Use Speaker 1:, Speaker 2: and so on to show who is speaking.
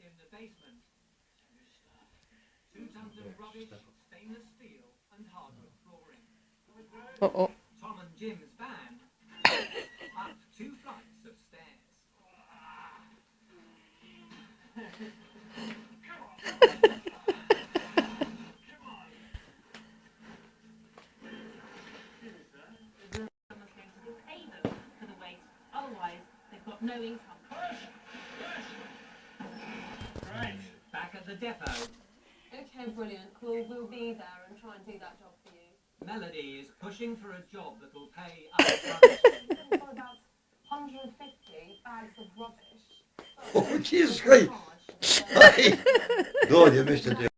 Speaker 1: in the basement. 2 tons of rubbish, stainless steel and hardwood flooring.
Speaker 2: Uh-oh.
Speaker 1: Tom and Jim's van up 2 flights of stairs.
Speaker 3: Someone's going to pay them for the waste, otherwise they've got no income.
Speaker 1: Right. Back at the depot,
Speaker 4: Okay, brilliant. We'll be there and try and do that job for you.
Speaker 1: Melody is pushing for a job that will pay up front.
Speaker 4: We've got about 150 bags of rubbish.
Speaker 5: Oh, Jesus Christ! Hey! God, you missed it.